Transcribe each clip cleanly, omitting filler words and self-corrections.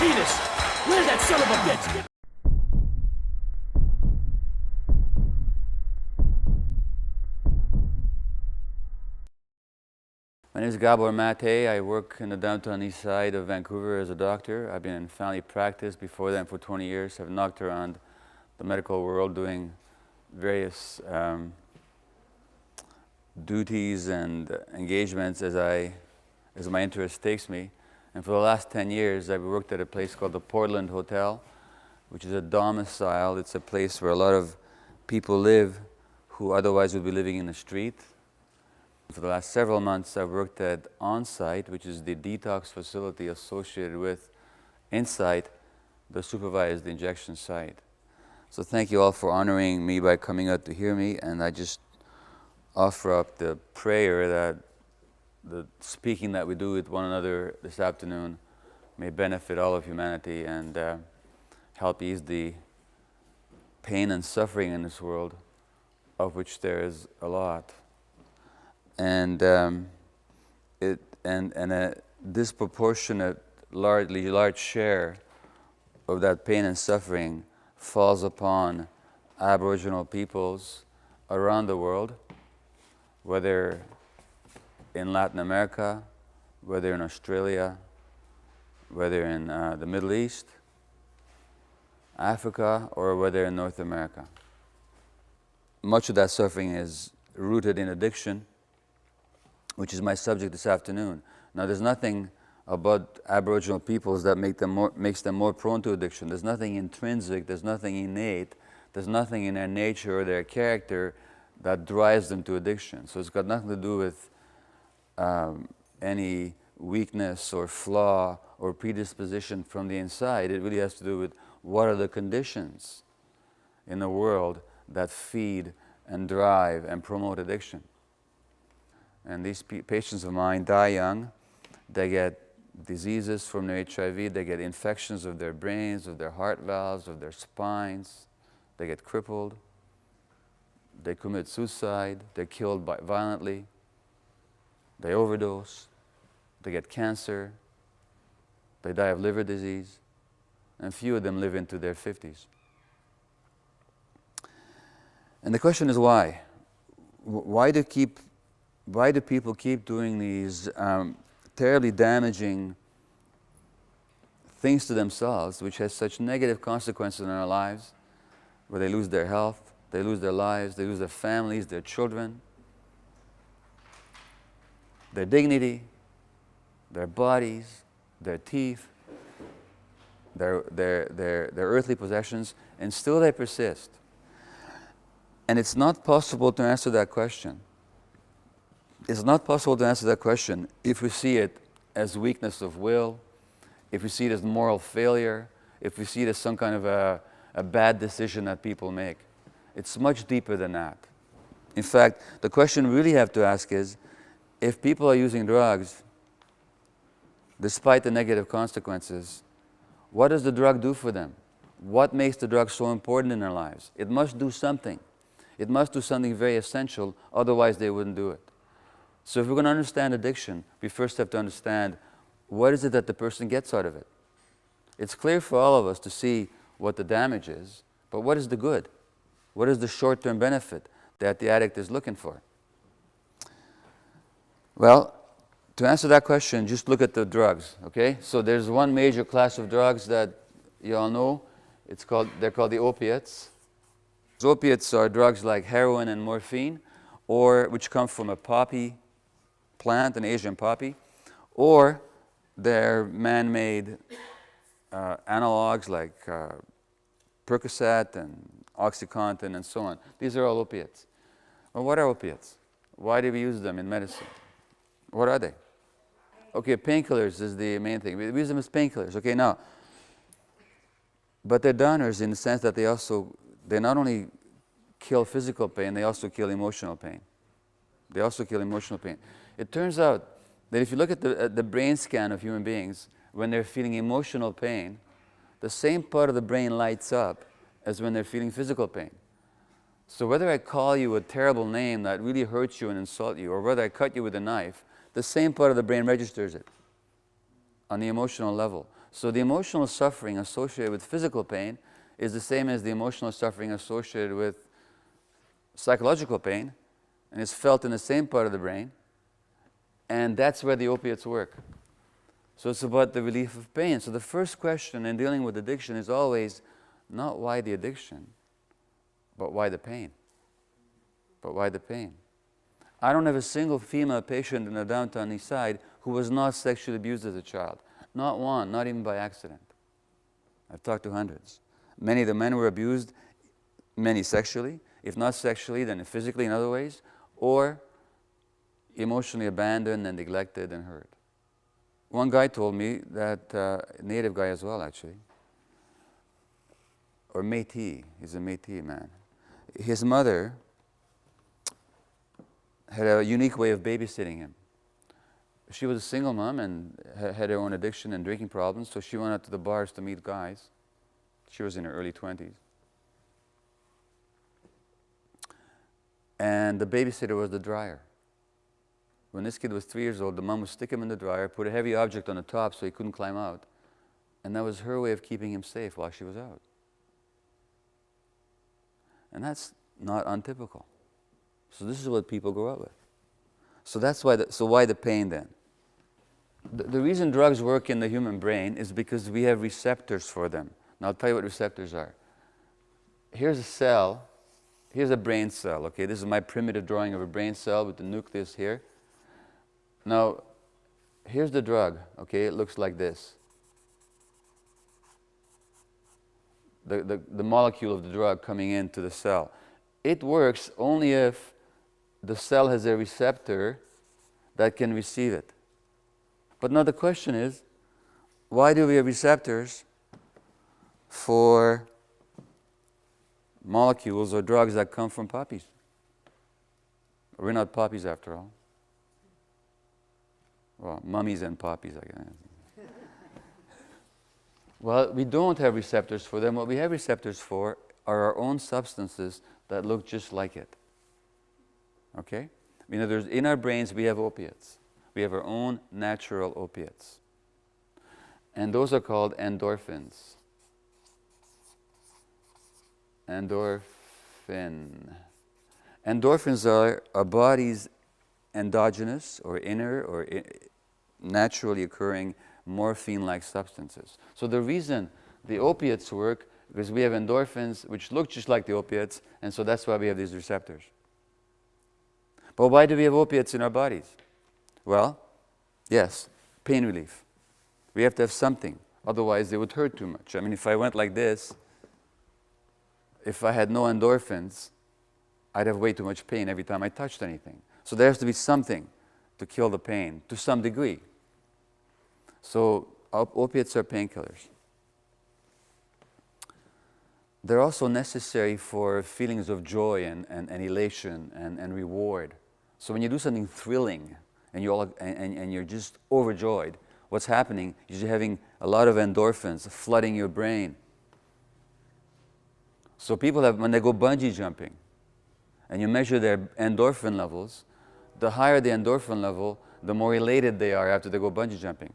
penis! Where's that son of a bitch? My name is Gabor Mate. I work in the downtown east side of Vancouver as a doctor. I've been in family practice before then for 20 years. I've knocked around the medical world doing various duties and engagements as my interest takes me. And for the last 10 years, I've worked at a place called the Portland Hotel, which is a domicile. It's a place where a lot of people live who otherwise would be living in the street. For the last several months, I've worked at On-Site, which is the detox facility associated with Insight, the supervised injection site. So thank you all for honoring me by coming out to hear me, and I just offer up the prayer that the speaking that we do with one another this afternoon may benefit all of humanity and help ease the pain and suffering in this world, of which there is a lot. And a disproportionate, large share of that pain and suffering falls upon Aboriginal peoples around the world, whether in Latin America, whether in Australia, whether in the Middle East, Africa, or whether in North America. Much of that suffering is rooted in addiction, which is my subject this afternoon. Now, there's nothing about Aboriginal peoples that makes them more prone to addiction. There's nothing intrinsic, there's nothing innate, there's nothing in their nature or their character that drives them to addiction. So it's got nothing to do with any weakness or flaw or predisposition from the inside. It really has to do with what are the conditions in the world that feed and drive and promote addiction. And these patients of mine die young. They get diseases from their HIV. They get infections of their brains, of their heart valves, of their spines. They get crippled. They commit suicide. They're killed violently. They overdose. They get cancer. They die of liver disease. And few of them live into their 50s. And the question is why? Why do people keep doing these terribly damaging things to themselves, which has such negative consequences in our lives, where they lose their health, they lose their lives, they lose their families, their children, their dignity, their bodies, their teeth, their earthly possessions, and still they persist. And it's not possible to answer that question. It's not possible to answer that question if we see it as weakness of will, if we see it as moral failure, if we see it as some kind of a bad decision that people make. It's much deeper than that. In fact, the question we really have to ask is, if people are using drugs, despite the negative consequences, what does the drug do for them? What makes the drug so important in their lives? It must do something. It must do something very essential, otherwise they wouldn't do it. So if we're going to understand addiction, we first have to understand what is it that the person gets out of it. It's clear for all of us to see what the damage is, but what is the good? What is the short-term benefit that the addict is looking for? Well, to answer that question, just look at the drugs, okay? So there's one major class of drugs that you all know. They're called the opiates. Opiates are drugs like heroin and morphine, which come from a poppy plant, an Asian poppy, or they're man-made analogs like Percocet and OxyContin and so on. These are all opiates. Well, what are opiates? Why do we use them in medicine? What are they? Okay, painkillers is the main thing. We use them as painkillers. Okay, now, but they're downers in the sense that they not only kill physical pain, they also kill emotional pain. They also kill emotional pain. It turns out that if you look at the brain scan of human beings, when they're feeling emotional pain, the same part of the brain lights up as when they're feeling physical pain. So whether I call you a terrible name that really hurts you and insult you, or whether I cut you with a knife, the same part of the brain registers it on the emotional level. So the emotional suffering associated with physical pain is the same as the emotional suffering associated with psychological pain, and it's felt in the same part of the brain, and that's where the opiates work. So it's about the relief of pain. So the first question in dealing with addiction is always not why the addiction, but why the pain. But why the pain? I don't have a single female patient in the downtown east side who was not sexually abused as a child. Not one, not even by accident. I've talked to hundreds. Many of the men were abused, many sexually, if not sexually, then physically in other ways, or emotionally abandoned and neglected and hurt. One guy told me that, native guy as well actually, or Maté, he's a Maté man. His mother had a unique way of babysitting him. She was a single mom and had her own addiction and drinking problems, so she went out to the bars to meet guys. She was in her early 20s. And the babysitter was the dryer. When this kid was 3 years old, the mom would stick him in the dryer, put a heavy object on the top so he couldn't climb out, and that was her way of keeping him safe while she was out. And that's not untypical. So this is what people grow up with. So that's why. So why the pain then? The reason drugs work in the human brain is because we have receptors for them. Now I'll tell you what receptors are. Here's a cell. Here's a brain cell. Okay, this is my primitive drawing of a brain cell with the nucleus here. Now, here's the drug. Okay, it looks like this. The molecule of the drug coming into the cell. It works only if the cell has a receptor that can receive it. But now the question is, why do we have receptors for molecules or drugs that come from poppies? We're not poppies after all. Well, mummies and poppies, I guess. Well, we don't have receptors for them. What we have receptors for are our own substances that look just like it. Okay? In other words, in our brains we have opiates. We have our own natural opiates. And those are called endorphins. Endorphin. Endorphins are our body's endogenous or inner or naturally occurring morphine-like substances. So the reason the opiates work is because we have endorphins which look just like the opiates, and so that's why we have these receptors. But why do we have opiates in our bodies? Well, yes, pain relief. We have to have something, otherwise they would hurt too much. I mean, if I went like this, if I had no endorphins, I'd have way too much pain every time I touched anything. So there has to be something to kill the pain, to some degree. So opiates are painkillers. They're also necessary for feelings of joy and elation and reward. So when you do something thrilling and you're just overjoyed, what's happening is you're having a lot of endorphins flooding your brain. So people have, when they go bungee jumping and you measure their endorphin levels, the higher the endorphin level, the more elated they are after they go bungee jumping.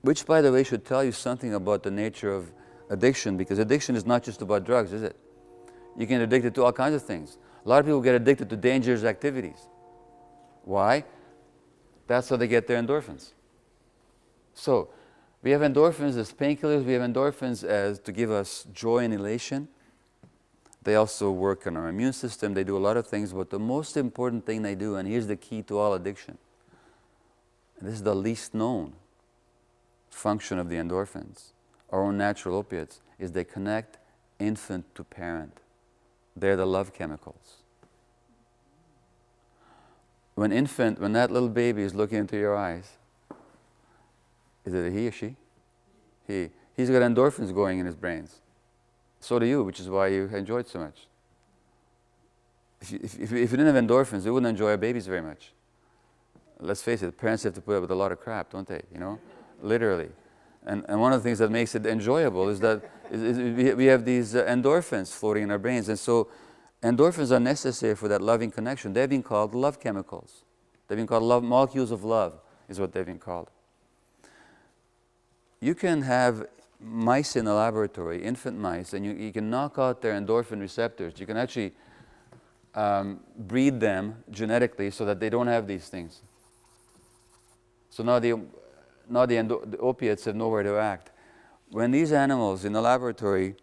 Which, by the way, should tell you something about the nature of addiction, because addiction is not just about drugs, is it? You can get addicted to all kinds of things. A lot of people get addicted to dangerous activities. Why? That's how they get their endorphins. So, we have endorphins as painkillers, we have endorphins as to give us joy and elation. They also work on our immune system, they do a lot of things, but the most important thing they do, and here's the key to all addiction, and this is the least known function of the endorphins, our own natural opiates, is they connect infant to parent. They're the love chemicals. When that little baby is looking into your eyes, is it a he or she? He. He's got endorphins going in his brains. So do you, which is why you enjoy it so much. If you didn't have endorphins, you wouldn't enjoy our babies very much. Let's face it, parents have to put up with a lot of crap, don't they? You know, literally. And one of the things that makes it enjoyable is that we have these endorphins floating in our brains. And so endorphins are necessary for that loving connection. They've been called love chemicals. They've been called molecules of love, is what they've been called. you can have mice in a laboratory, infant mice, and you can knock out their endorphin receptors. You can actually breed them genetically so that they don't have these things. So now the opiates have nowhere to act. When these animals in the laboratory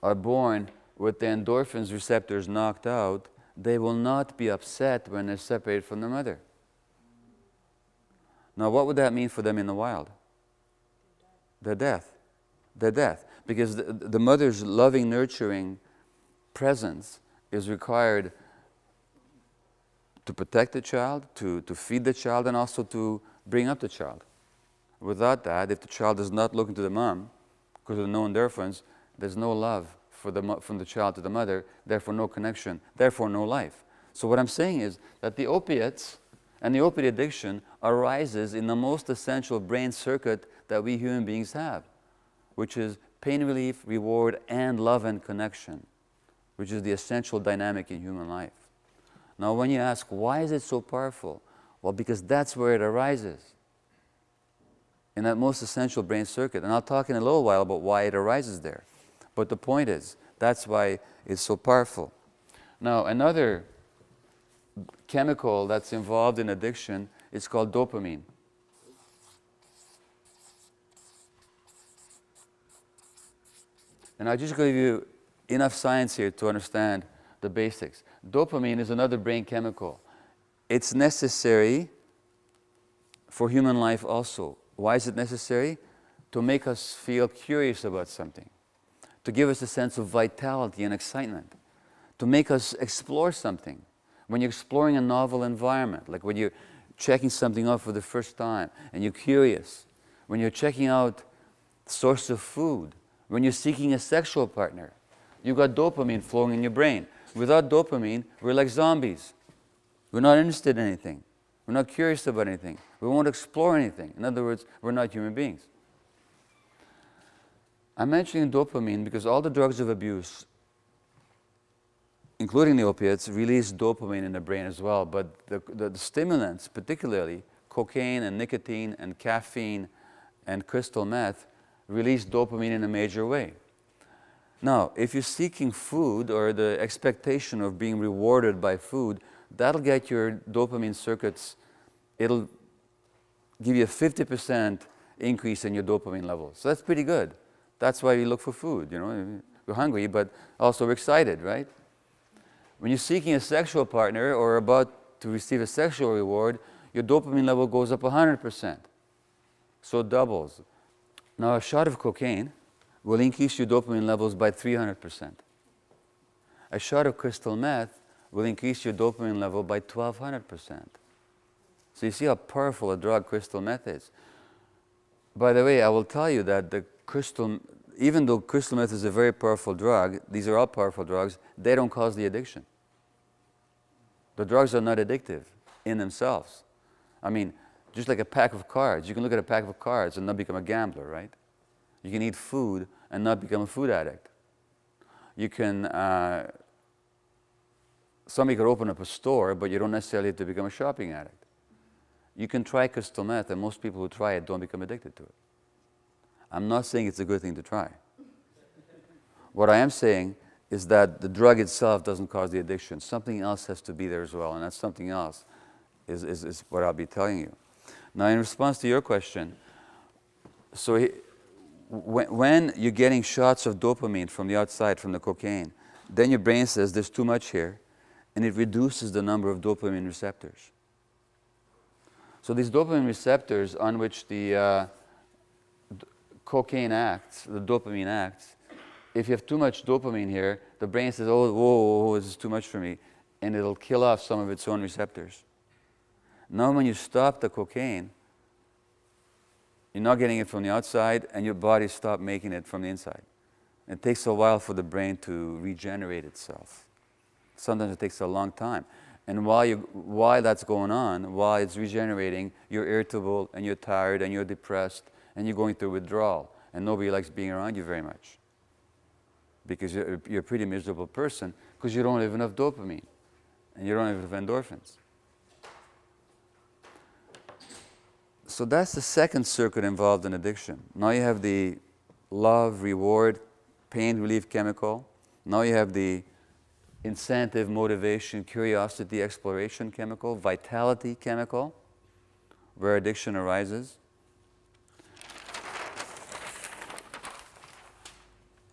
are born with the endorphins receptors knocked out, they will not be upset when they're separated from their mother. Now, what would that mean for them in the wild? Their death. Their death. Because the mother's loving, nurturing presence is required to protect the child, to feed the child, and also to bring up the child. Without that, if the child does not look into the mom, because of no endorphins, there's no love from the child to the mother, therefore no connection, therefore no life. So what I'm saying is that the opiates and the opiate addiction arises in the most essential brain circuit that we human beings have, which is pain relief, reward, and love and connection, which is the essential dynamic in human life. Now when you ask, why is it so powerful? Well, because that's where it arises, in that most essential brain circuit. And I'll talk in a little while about why it arises there. But the point is, that's why it's so powerful. Now, another chemical that's involved in addiction is called dopamine. And I'll just give you enough science here to understand the basics. Dopamine is another brain chemical. It's necessary for human life also. Why is it necessary? To make us feel curious about something, to give us a sense of vitality and excitement, to make us explore something. When you're exploring a novel environment, like when you're checking something out for the first time and you're curious, when you're checking out source of food, when you're seeking a sexual partner, you've got dopamine flowing in your brain. Without dopamine, we're like zombies. We're not interested in anything. We're not curious about anything. We won't explore anything. In other words, we're not human beings. I'm mentioning dopamine because all the drugs of abuse, including the opiates, release dopamine in the brain as well. But the stimulants, particularly cocaine and nicotine and caffeine and crystal meth, release dopamine in a major way. Now, if you're seeking food or the expectation of being rewarded by food, that'll get your dopamine circuits, it'll give you a 50% increase in your dopamine levels. So that's pretty good. That's why we look for food, you know. We're hungry, but also we're excited, right? When you're seeking a sexual partner or about to receive a sexual reward, your dopamine level goes up 100%. So it doubles. Now, a shot of cocaine will increase your dopamine levels by 300%. A shot of crystal meth will increase your dopamine level by 1,200%. So you see how powerful a drug crystal meth is. By the way, I will tell you that even though crystal meth is a very powerful drug, these are all powerful drugs, they don't cause the addiction. The drugs are not addictive in themselves. I mean, just like a pack of cards, you can look at a pack of cards and not become a gambler, right? You can eat food and not become a food addict. You can, somebody could open up a store, but you don't necessarily have to become a shopping addict. You can try crystal meth, and most people who try it don't become addicted to it. I'm not saying it's a good thing to try. What I am saying is that the drug itself doesn't cause the addiction. Something else has to be there as well, and that something else is what I'll be telling you. Now, in response to your question, so when you're getting shots of dopamine from the outside, from the cocaine, then your brain says there's too much here, and it reduces the number of dopamine receptors. So these dopamine receptors on which the cocaine acts, the dopamine acts, if you have too much dopamine here, the brain says, oh, whoa, whoa, this is too much for me, and it'll kill off some of its own receptors. Now when you stop the cocaine, you're not getting it from the outside, and your body stops making it from the inside. It takes a while for the brain to regenerate itself. Sometimes it takes a long time. And while that's going on, while it's regenerating, you're irritable, and you're tired, and you're depressed, and you're going through withdrawal, and nobody likes being around you very much. Because you're a pretty miserable person, because you don't have enough dopamine, and you don't have enough endorphins. So that's the second circuit involved in addiction. Now you have the love, reward, pain relief chemical. Now you have the incentive, motivation, curiosity, exploration chemical, vitality chemical, where addiction arises.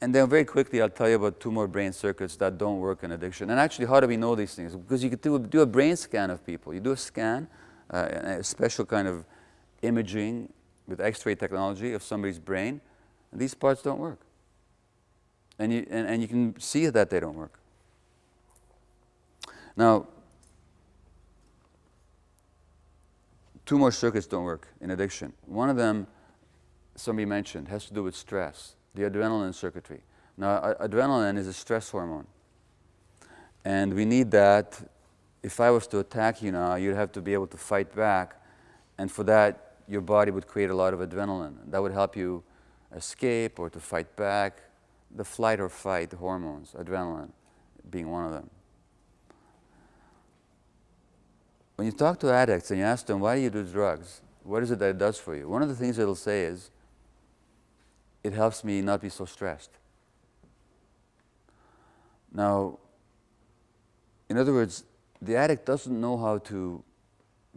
And then very quickly, I'll tell you about two more brain circuits that don't work in addiction. And actually, how do we know these things? Because you could do a brain scan of people. You do a scan, a special kind of imaging with X-ray technology of somebody's brain, and these parts don't work. And you can see that they don't work. Now, two more circuits don't work in addiction. One of them, somebody mentioned, has to do with stress, the adrenaline circuitry. Now, adrenaline is a stress hormone. And we need that. If I was to attack you now, you'd have to be able to fight back. And for that, your body would create a lot of adrenaline. That would help you escape or to fight back. The flight or fight hormones, adrenaline being one of them. When you talk to addicts and you ask them, why do you do drugs? What is it that it does for you? One of the things it'll say is, it helps me not be so stressed. Now, in other words, the addict doesn't know how to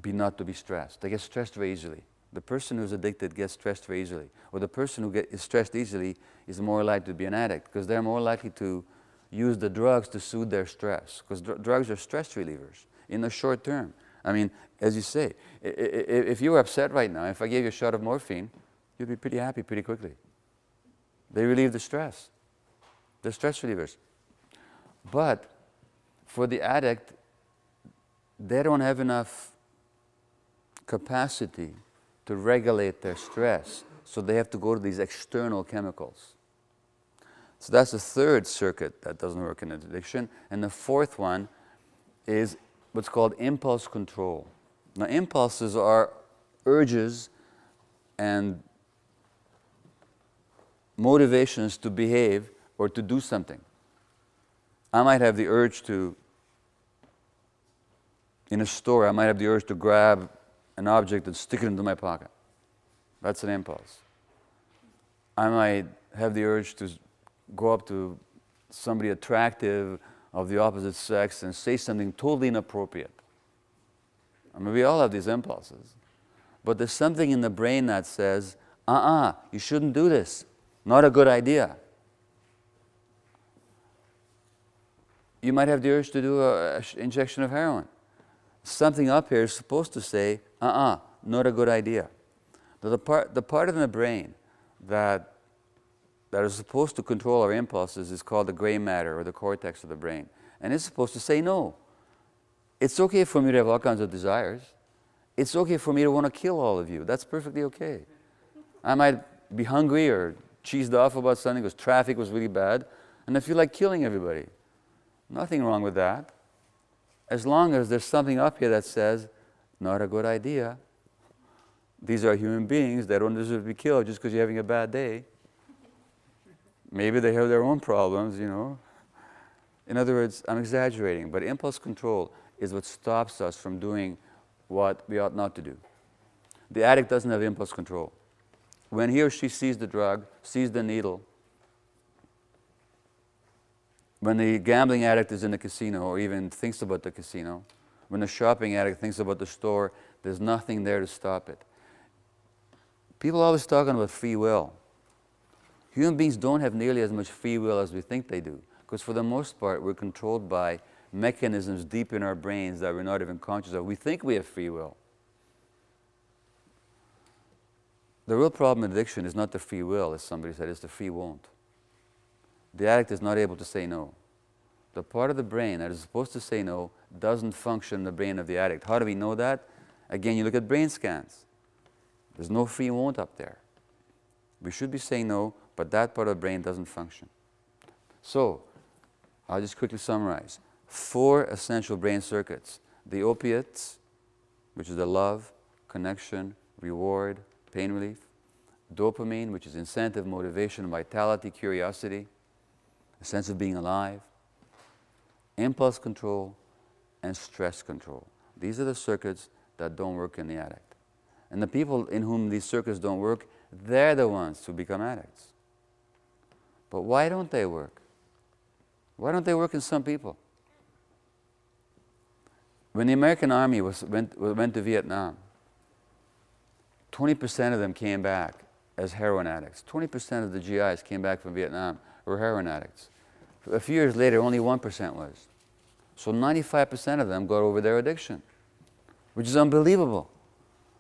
not to be stressed. They get stressed very easily. The person who's addicted gets stressed very easily. Or the person who is stressed easily is more likely to be an addict because they're more likely to use the drugs to soothe their stress. Because drugs are stress relievers in the short term. I mean, as you say, if you were upset right now, if I gave you a shot of morphine, you'd be pretty happy pretty quickly. They relieve the stress. They're stress relievers. But for the addict, they don't have enough capacity to regulate their stress, so they have to go to these external chemicals. So that's the third circuit that doesn't work in addiction. And the fourth one is what's called impulse control. Now, impulses are urges and motivations to behave or to do something. I might have the urge to, in a store, I might have the urge to grab an object and stick it into my pocket. That's an impulse. I might have the urge to go up to somebody attractive of the opposite sex and say something totally inappropriate. I mean, we all have these impulses. But there's something in the brain that says, you shouldn't do this. Not a good idea. You might have the urge to do an injection of heroin. Something up here is supposed to say, not a good idea. The part of the brain that is supposed to control our impulses is called the gray matter, or the cortex of the brain. And it's supposed to say no. It's okay for me to have all kinds of desires. It's okay for me to want to kill all of you. That's perfectly okay. I might be hungry or cheesed off about something because traffic was really bad, and I feel like killing everybody. Nothing wrong with that. As long as there's something up here that says, not a good idea. These are human beings. They don't deserve to be killed just because you're having a bad day. Maybe they have their own problems, you know. In other words, I'm exaggerating, but impulse control is what stops us from doing what we ought not to do. The addict doesn't have impulse control. When he or she sees the drug, sees the needle, when the gambling addict is in the casino or even thinks about the casino, when the shopping addict thinks about the store, there's nothing there to stop it. People are always talking about free will. Human beings don't have nearly as much free will as we think they do, because for the most part, we're controlled by mechanisms deep in our brains that we're not even conscious of. We think we have free will. The real problem in addiction is not the free will, as somebody said, it's the free won't. The addict is not able to say no. The part of the brain that is supposed to say no doesn't function in the brain of the addict. How do we know that? Again, you look at brain scans. There's no free won't up there. We should be saying no, but that part of the brain doesn't function. So, I'll just quickly summarize. 4 essential brain circuits. The opiates, which is the love, connection, reward, pain relief. Dopamine, which is incentive, motivation, vitality, curiosity, a sense of being alive. Impulse control and stress control. These are the circuits that don't work in the addict. And the people in whom these circuits don't work, they're the ones who become addicts. But why don't they work? Why don't they work in some people? When the American Army went to Vietnam, 20% of them came back as heroin addicts. 20% of the GIs came back from Vietnam were heroin addicts. A few years later, only 1% was. So 95% of them got over their addiction, which is unbelievable.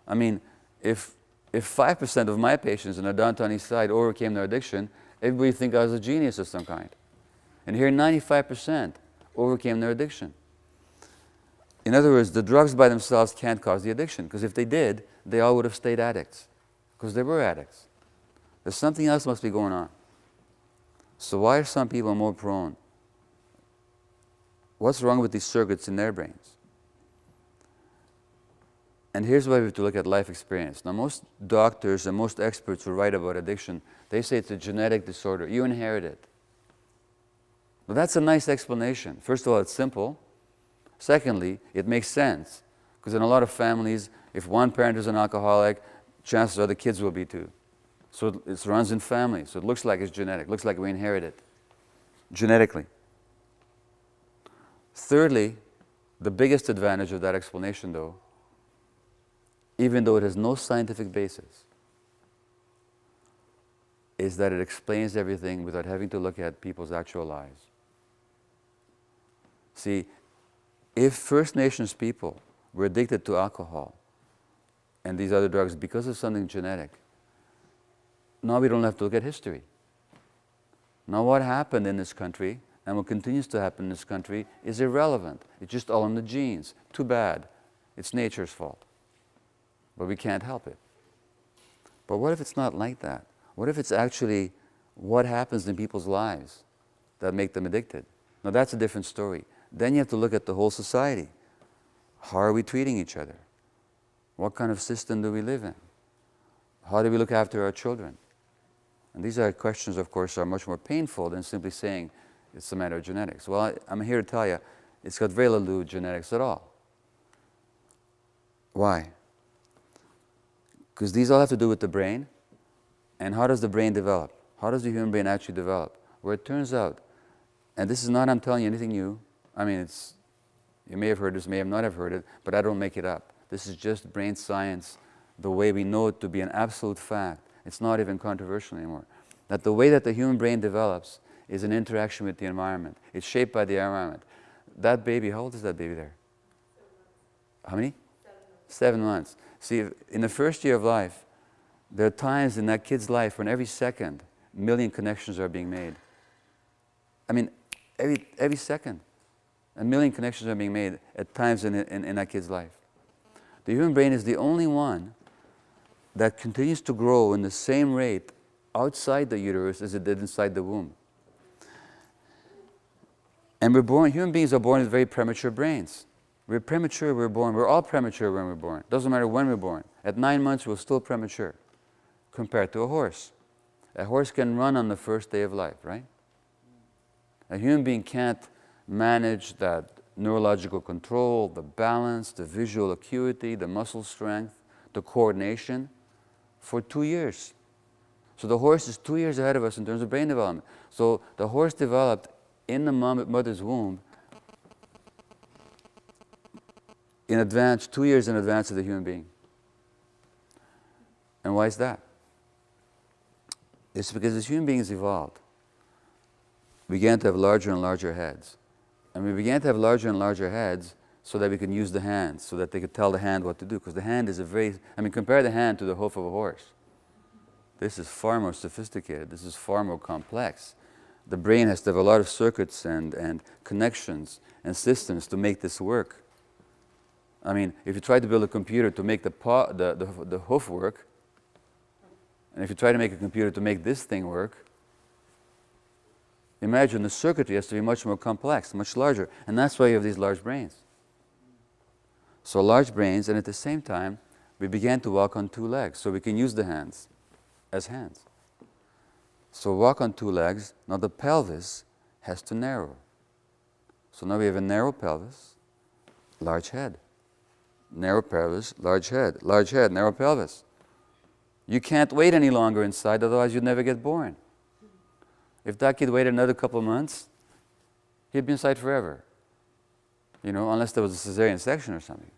I mean, if 5% of my patients in the downtown east side overcame their addiction, everybody would think I was a genius of some kind. And here 95% overcame their addiction. In other words, the drugs by themselves can't cause the addiction, because if they did, they all would have stayed addicts, because they were addicts. There's something else must be going on. So why are some people more prone? What's wrong with these circuits in their brains? And here's why we have to look at life experience. Now, most doctors and most experts who write about addiction, they say it's a genetic disorder. You inherit it. Well, that's a nice explanation. First of all, it's simple. Secondly, it makes sense, because in a lot of families, if one parent is an alcoholic, chances are the kids will be too. So it runs in families. So it looks like it's genetic. It looks like we inherit it genetically. Thirdly, the biggest advantage of that explanation, though, even though it has no scientific basis, is that it explains everything without having to look at people's actual lives. See, if First Nations people were addicted to alcohol and these other drugs because of something genetic, now we don't have to look at history. Now what happened in this country and what continues to happen in this country is irrelevant. It's just all in the genes. Too bad. It's nature's fault. But we can't help it. But what if it's not like that? What if it's actually what happens in people's lives that make them addicted? Now that's a different story. Then you have to look at the whole society. How are we treating each other? What kind of system do we live in? How do we look after our children? And these are questions, of course, are much more painful than simply saying it's a matter of genetics. Well, I'm here to tell you, it's got very little to do with genetics at all. Why? Because these all have to do with the brain. And how does the brain develop? How does the human brain actually develop? Well, it turns out, and this is not, I'm telling you, anything new. I mean, you may have heard this, may have not have heard it, but I don't make it up. This is just brain science, the way we know it to be an absolute fact. It's not even controversial anymore. That the way that the human brain develops is an interaction with the environment. It's shaped by the environment. That baby, how old is that baby there? How many? 7 months. See, in the first year of life, there are times in that kid's life when every second, a million connections are being made. I mean, every second, a million connections are being made at times in that kid's life. The human brain is the only one that continues to grow in the same rate outside the uterus as it did inside the womb. And human beings are born with very premature brains. We're premature, we're born. We're all premature when we're born. Doesn't matter when we're born. At 9 months, we're still premature compared to a horse. A horse can run on the first day of life, right? A human being can't manage that neurological control, the balance, the visual acuity, the muscle strength, the coordination for 2 years. So the horse is 2 years ahead of us in terms of brain development. So the horse developed in the mother's womb in advance, 2 years in advance of the human being. And why is that? It's because as human beings evolved, we began to have larger and larger heads. And we began to have larger and larger heads so that we could use the hands, so that they could tell the hand what to do. Because the hand is compare the hand to the hoof of a horse. This is far more sophisticated. This is far more complex. The brain has to have a lot of circuits and connections and systems to make this work. I mean, if you try to build a computer to make the hoof work, and if you try to make a computer to make this thing work, imagine the circuitry has to be much more complex, much larger. And that's why you have these large brains. So large brains, and at the same time, we began to walk on 2 legs, so we can use the hands as hands. So walk on 2 legs, now the pelvis has to narrow. So now we have a narrow pelvis, large head. narrow pelvis, large head, narrow pelvis. You can't wait any longer inside, otherwise you'd never get born. If that kid waited another couple of months, he'd be inside forever. You know, unless there was a cesarean section or something.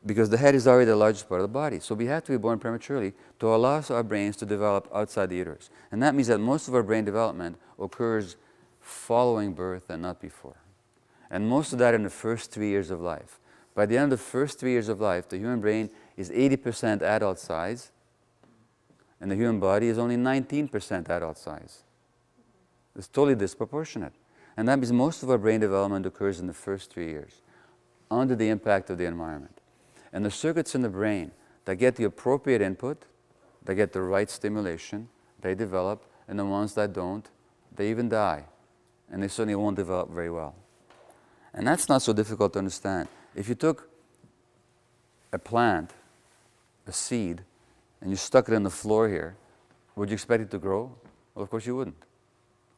Because the head is already the largest part of the body. So we have to be born prematurely to allow our brains to develop outside the uterus. And that means that most of our brain development occurs following birth and not before. And most of that in the first 3 years of life. By the end of the first 3 years of life, the human brain is 80% adult size, and the human body is only 19% adult size. It's totally disproportionate. And that means most of our brain development occurs in the first 3 years, under the impact of the environment. And the circuits in the brain that get the appropriate input, that get the right stimulation, they develop, and the ones that don't, they even die. And they certainly won't develop very well. And that's not so difficult to understand. If you took a plant, a seed, and you stuck it in the floor here, would you expect it to grow? Well, of course you wouldn't.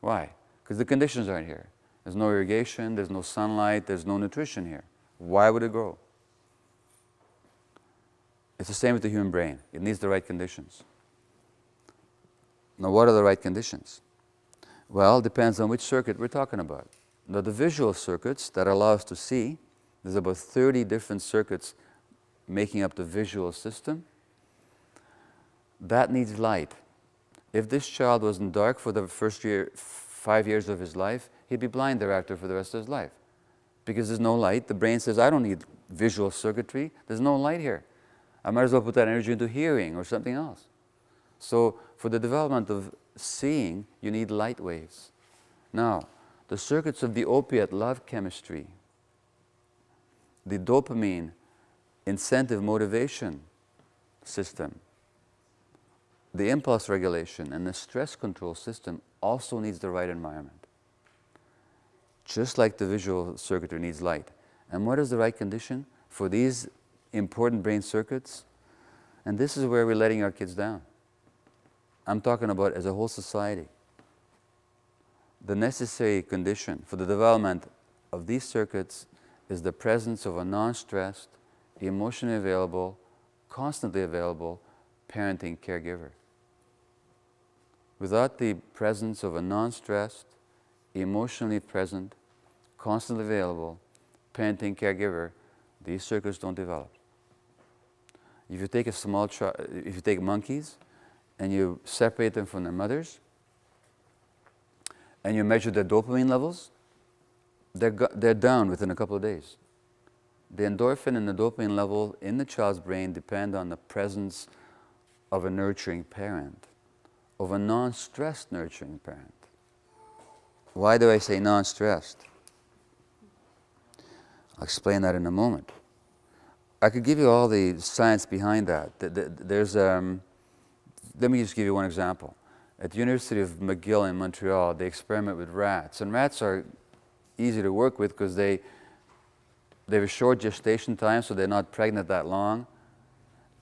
Why? Because the conditions aren't here. There's no irrigation, there's no sunlight, there's no nutrition here. Why would it grow? It's the same with the human brain. It needs the right conditions. Now, what are the right conditions? Well, it depends on which circuit we're talking about. Now, the visual circuits that allow us to see, there's about 30 different circuits making up the visual system. That needs light. If this child was in dark for the first 5 years of his life, he'd be blind thereafter for the rest of his life. Because there's no light, the brain says, I don't need visual circuitry, there's no light here. I might as well put that energy into hearing or something else. So for the development of seeing, you need light waves. Now, the circuits of the opiate love chemistry, the dopamine incentive motivation system, the impulse regulation, and the stress control system also needs the right environment. Just like the visual circuitry needs light. And what is the right condition for these important brain circuits? And this is where we're letting our kids down. I'm talking about as a whole society. The necessary condition for the development of these circuits is the presence of a non-stressed, emotionally available, constantly available parenting caregiver. Without the presence of a non-stressed, emotionally present, constantly available parenting caregiver, these circuits don't develop. If you take a small child, if you take monkeys and you separate them from their mothers and you measure their dopamine levels, they're down within a couple of days. The endorphin and the dopamine level in the child's brain depend on the presence of a nurturing parent, of a non-stressed nurturing parent. Why do I say non-stressed? I'll explain that in a moment. I could give you all the science behind that. Let me just give you one example. At the University of McGill in Montreal, they experiment with rats. And rats are easy to work with because they have a short gestation time, so they're not pregnant that long.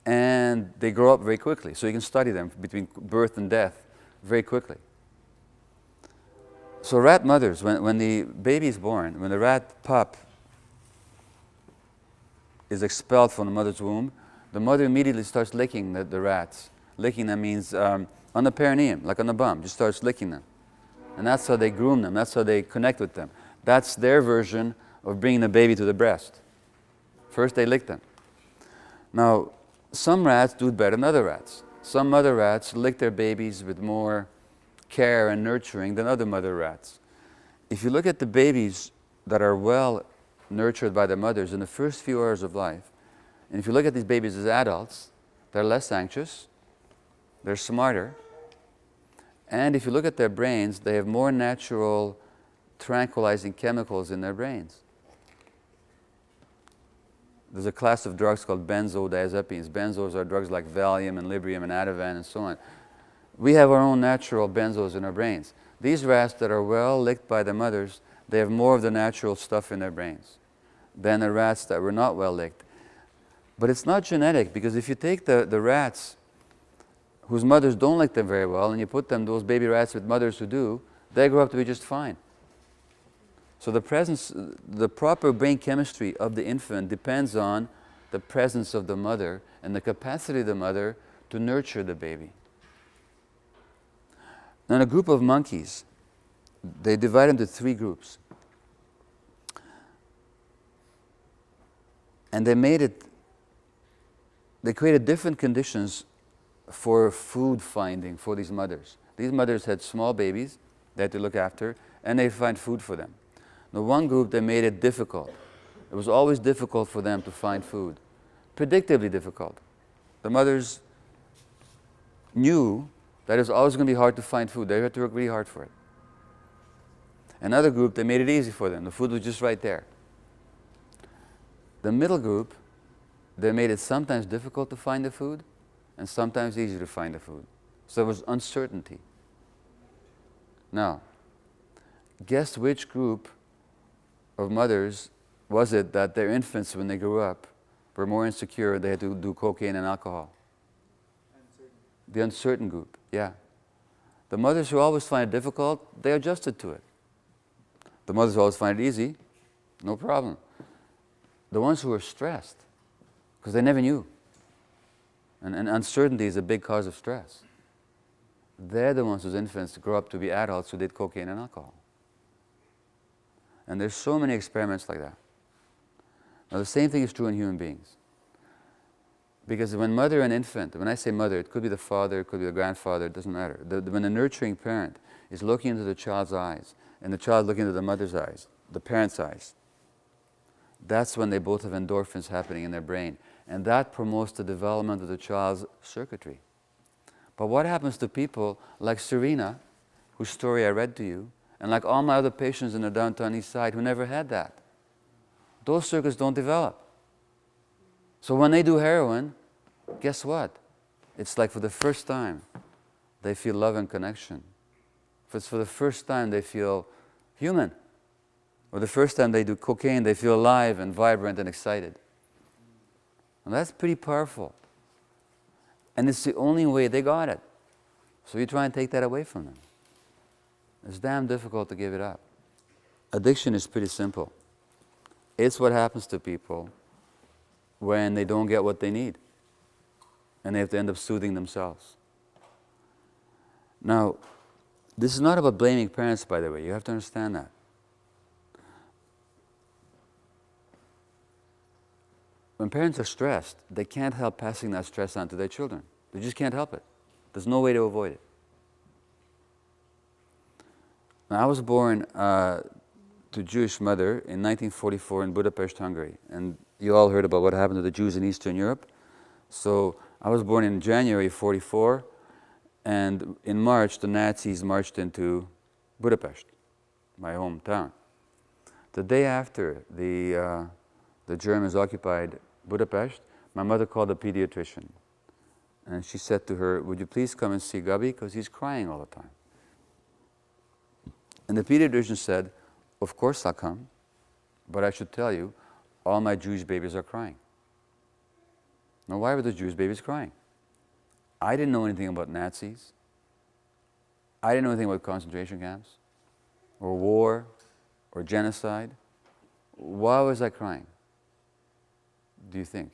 And they grow up very quickly. So you can study them between birth and death very quickly. So rat mothers, when the baby is born, when the rat pup is expelled from the mother's womb, the mother immediately starts licking the rats. Licking them means on the perineum, like on the bum, just starts licking them. And that's how they groom them, that's how they connect with them. That's their version of bringing the baby to the breast. First they lick them. Now, some rats do it better than other rats. Some mother rats lick their babies with more care and nurturing than other mother rats. If you look at the babies that are well nurtured by their mothers in the first few hours of life, and if you look at these babies as adults, they're less anxious, they're smarter, and if you look at their brains, they have more natural tranquilizing chemicals in their brains. There's a class of drugs called benzodiazepines. Benzos are drugs like Valium and Librium and Ativan and so on. We have our own natural benzos in our brains. These rats that are well licked by their mothers, they have more of the natural stuff in their brains than the rats that were not well licked. But it's not genetic, because if you take the rats whose mothers don't lick them very well and you put them, those baby rats with mothers who do, they grow up to be just fine. So the proper brain chemistry of the infant depends on the presence of the mother and the capacity of the mother to nurture the baby. Now, in a group of monkeys, they divide into 3 groups. And they created different conditions for food finding for these mothers. These mothers had small babies they had to look after, and they find food for them. The one group, they made it difficult. It was always difficult for them to find food, predictably difficult. The mothers knew that it was always going to be hard to find food. They had to work really hard for it. Another group, they made it easy for them. The food was just right there. The middle group, they made it sometimes difficult to find the food and sometimes easy to find the food. So there was uncertainty. Now, guess which group of mothers was it that their infants, when they grew up, were more insecure, they had to do cocaine and alcohol? The uncertain group, yeah. The mothers who always find it difficult, they adjusted to it. The mothers who always find it easy, no problem. The ones who were stressed, because they never knew. And uncertainty is a big cause of stress. They're the ones whose infants grow up to be adults who did cocaine and alcohol. And there's so many experiments like that. Now, the same thing is true in human beings. Because when mother and infant, when I say mother, it could be the father, it could be the grandfather, it doesn't matter. When the nurturing parent is looking into the child's eyes, and the child looking into the mother's eyes, the parent's eyes, that's when they both have endorphins happening in their brain. And that promotes the development of the child's circuitry. But what happens to people like Serena, whose story I read to you, and like all my other patients in the downtown east side who never had that? Those circuits don't develop. So when they do heroin, guess what? It's like for the first time, they feel love and connection. It's for the first time they feel human. Or the first time they do cocaine, they feel alive and vibrant and excited. And that's pretty powerful. And it's the only way they got it. So you try and take that away from them. It's damn difficult to give it up. Addiction is pretty simple. It's what happens to people when they don't get what they need. And they have to end up soothing themselves. Now, this is not about blaming parents, by the way. You have to understand that. When parents are stressed, they can't help passing that stress on to their children. They just can't help it. There's no way to avoid it. Now, I was born to a Jewish mother in 1944 in Budapest, Hungary. And you all heard about what happened to the Jews in Eastern Europe. So I was born in January '44, and in March, the Nazis marched into Budapest, my hometown. The day after the Germans occupied Budapest, my mother called a pediatrician. And she said to her, "Would you please come and see Gabi, because he's crying all the time." And the pediatrician said, "Of course I'll come, but I should tell you, all my Jewish babies are crying." Now, why were the Jewish babies crying? I didn't know anything about Nazis. I didn't know anything about concentration camps, or war, or genocide. Why was I crying? Do you think?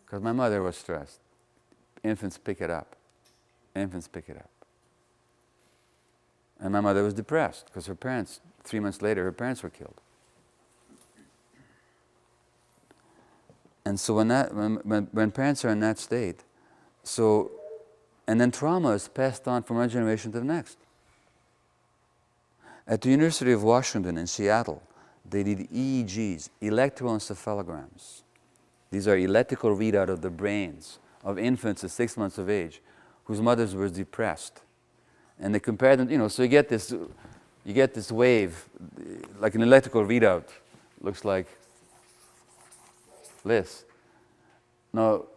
Because my mother was stressed. Infants pick it up. Infants pick it up. And my mother was depressed because her parents, 3 months later, her parents were killed. And so when parents are in that state, and then trauma is passed on from one generation to the next. At the University of Washington in Seattle, they did EEGs, electroencephalograms. These are electrical readout of the brains of infants at 6 months of age whose mothers were depressed. And they compared them, so you get this wave, like an electrical readout, looks like this. Now,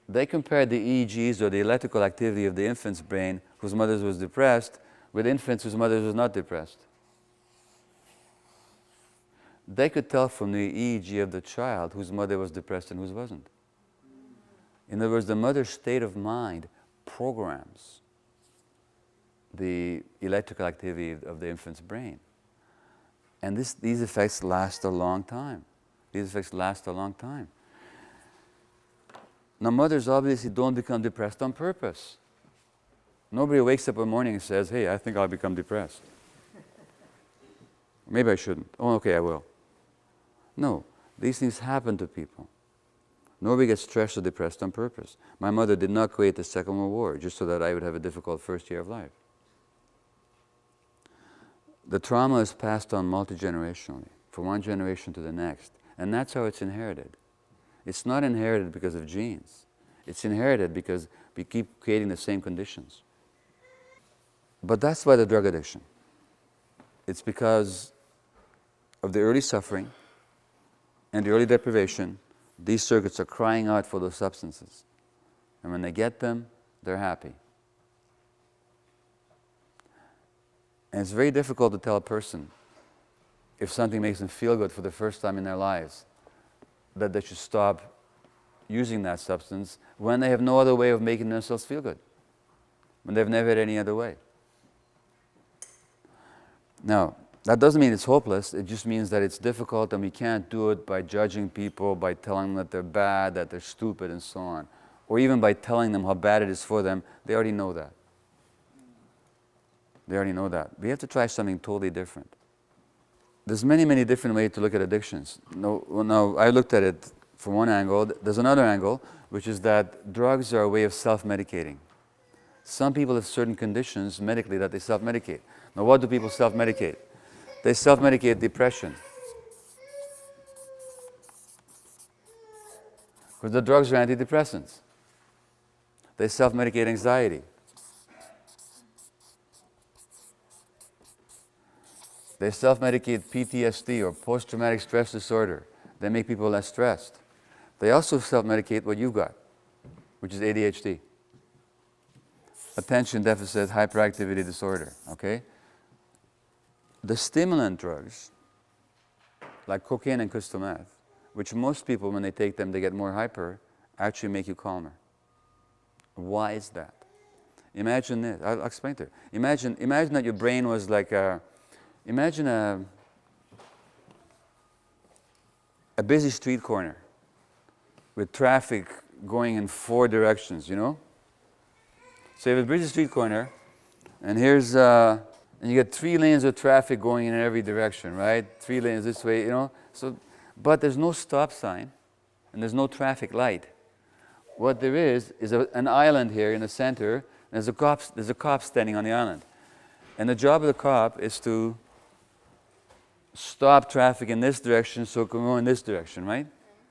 they compared the EEGs, or the electrical activity of the infant's brain whose mother was depressed, with infants whose mother was not depressed. They could tell from the EEG of the child whose mother was depressed and whose wasn't. In other words, the mother's state of mind programs the electrical activity of the infant's brain. And these effects last a long time. These effects last a long time. Now, mothers obviously don't become depressed on purpose. Nobody wakes up in the morning and says, hey, I think I'll become depressed. Maybe I shouldn't. Oh, okay, I will. No, these things happen to people. Nobody gets stressed or depressed on purpose. My mother did not create the Second World War just so that I would have a difficult first year of life. The trauma is passed on multi-generationally, from one generation to the next, and that's how it's inherited. It's not inherited because of genes. It's inherited because we keep creating the same conditions. But that's why the drug addiction. It's because of the early suffering and the early deprivation. These circuits are crying out for those substances. And when they get them, they're happy. And it's very difficult to tell a person, if something makes them feel good for the first time in their lives, that they should stop using that substance when they have no other way of making themselves feel good, when they've never had any other way. Now, that doesn't mean it's hopeless. It just means that it's difficult, and we can't do it by judging people, by telling them that they're bad, that they're stupid, and so on. Or even by telling them how bad it is for them. They already know that. They already know that. We have to try something totally different. There's many, many different ways to look at addictions. Now, I looked at it from one angle. There's another angle, which is that drugs are a way of self-medicating. Some people have certain conditions medically that they self-medicate. Now, what do people self-medicate? They self-medicate depression. Because the drugs are antidepressants. They self-medicate anxiety. They self-medicate PTSD, or post-traumatic stress disorder. They make people less stressed. They also self-medicate what you've got, which is ADHD. Attention deficit hyperactivity disorder, okay? The stimulant drugs, like cocaine and crystal meth, which most people, when they take them, they get more hyper, actually make you calmer. Why is that? Imagine this. I'll explain to you. Imagine that your brain was like imagine a busy street corner with traffic going in 4 directions, you know? So you have a busy street corner, and here's, and you get 3 lanes of traffic going in every direction, right? 3 lanes this way, you know? So, but there's no stop sign, and there's no traffic light. What there is an island here in the center, and there's a cop standing on the island. And the job of the cop is to stop traffic in this direction so it can go in this direction, right?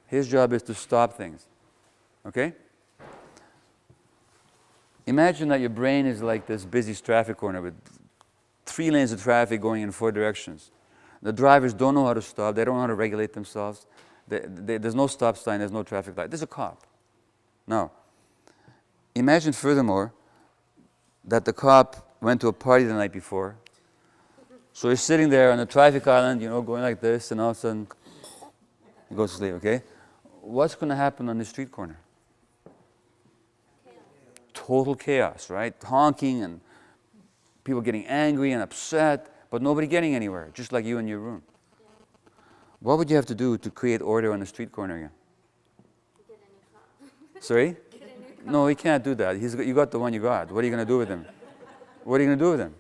His job is to stop things, okay? Imagine that your brain is like this busy traffic corner with 3 lanes of traffic going in 4 directions. The drivers don't know how to stop. They don't know how to regulate themselves. There's no stop sign. There's no traffic light. There's a cop. Now, imagine furthermore that the cop went to a party the night before. So he's sitting there on the traffic island, you know, going like this, and all of a sudden he goes to sleep, okay? What's going to happen on the street corner? Total chaos, right? Honking and people getting angry and upset, but nobody getting anywhere, just like you in your room. What would you have to do to create order on the street corner again? Get a new cop. Sorry? Get a new cop. No, he can't do that. You got the one you got. What are you going to do with him? What are you going to do with him?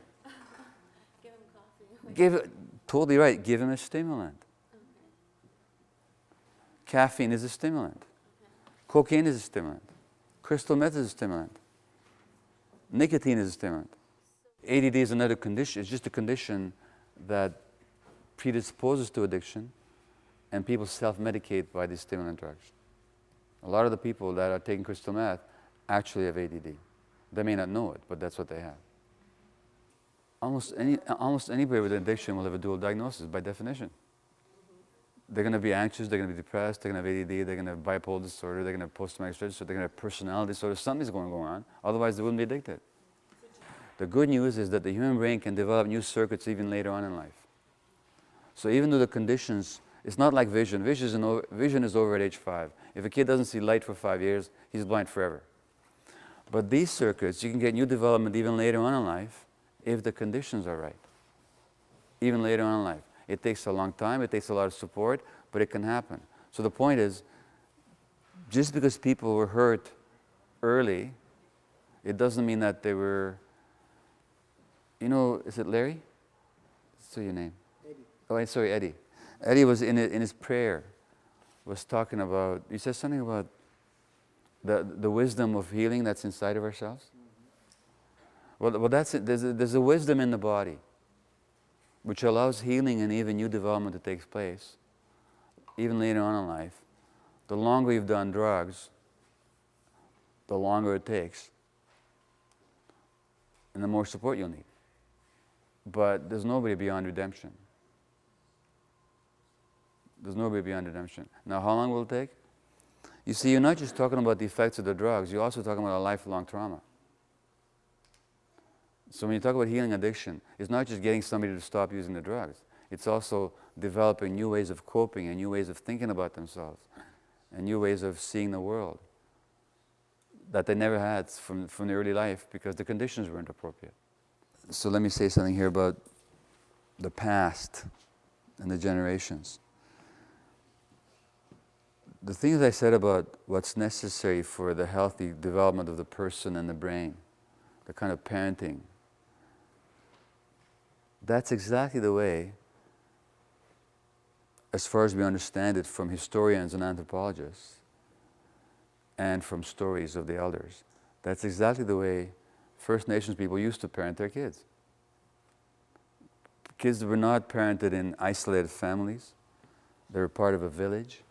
Give him coffee. Totally right. Give him a stimulant. Okay. Caffeine is a stimulant. Okay. Cocaine is a stimulant. Crystal meth is a stimulant. Nicotine is a stimulant. ADD is another condition. It's just a condition that predisposes to addiction, and people self-medicate by these stimulant drugs. A lot of the people that are taking crystal meth actually have ADD. They may not know it, but that's what they have. Almost anybody with an addiction will have a dual diagnosis by definition. They're going to be anxious, they're going to be depressed, they're going to have ADD, they're going to have bipolar disorder, they're going to have post-traumatic stress disorder, they're going to have personality disorder. Something's going on, otherwise they wouldn't be addicted. The good news is that the human brain can develop new circuits even later on in life. So even though the conditions, it's not like vision. Vision is over at age 5. If a kid doesn't see light for 5 years, he's blind forever. But these circuits, you can get new development even later on in life if the conditions are right. Even later on in life. It takes a long time, it takes a lot of support, but it can happen. So the point is, just because people were hurt early, it doesn't mean that they were, is it Larry? What's your name? Eddie. Oh, sorry, Eddie. Eddie was in his prayer, was talking about, he said something about the wisdom of healing that's inside of ourselves. Well, that's it. There's a wisdom in the body which allows healing and even new development to take place, even later on in life. The longer you've done drugs, the longer it takes, and the more support you'll need. But there's nobody beyond redemption. There's nobody beyond redemption. Now, how long will it take? You see, you're not just talking about the effects of the drugs, you're also talking about a lifelong trauma. So when you talk about healing addiction, it's not just getting somebody to stop using the drugs. It's also developing new ways of coping and new ways of thinking about themselves and new ways of seeing the world that they never had from the early life because the conditions weren't appropriate. So let me say something here about the past and the generations. The things I said about what's necessary for the healthy development of the person and the brain, the kind of parenting, that's exactly the way, as far as we understand it from historians and anthropologists and from stories of the elders, that's exactly the way First Nations people used to parent their kids. Kids were not parented in isolated families. They were part of a village.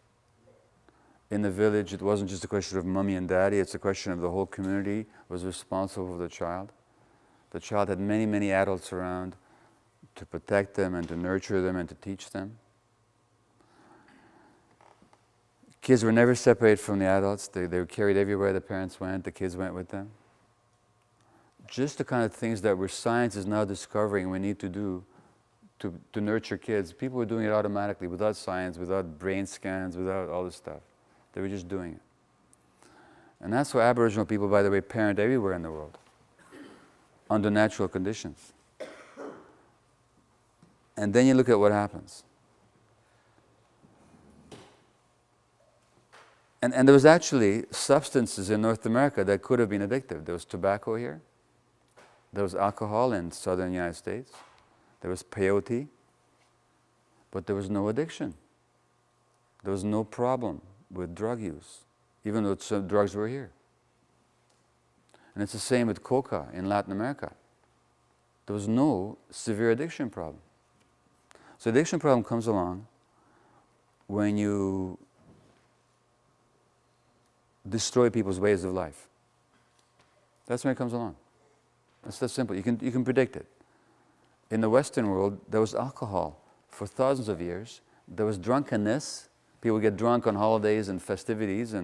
In the village, it wasn't just a question of mommy and daddy, it's a question of the whole community was responsible for the child. The child had many, many adults around to protect them and to nurture them and to teach them. Kids were never separated from the adults. They were carried everywhere the parents went, the kids went with them. Just the kind of things that science is now discovering we need to do to nurture kids. People were doing it automatically, without science, without brain scans, without all this stuff. They were just doing it. And that's why Aboriginal people, by the way, parent everywhere in the world, under natural conditions. And then you look at what happens. And there was actually substances in North America that could have been addictive. There was tobacco here. There was alcohol in southern United States. There was peyote. But there was no addiction. There was no problem with drug use, even though some drugs were here. And it's the same with coca in Latin America. There was no severe addiction problem. So the addiction problem comes along when you destroy people's ways of life. That's when it comes along. It's that simple. You can predict it. In the Western world, there was alcohol for thousands of years. There was drunkenness. People get drunk on holidays and festivities,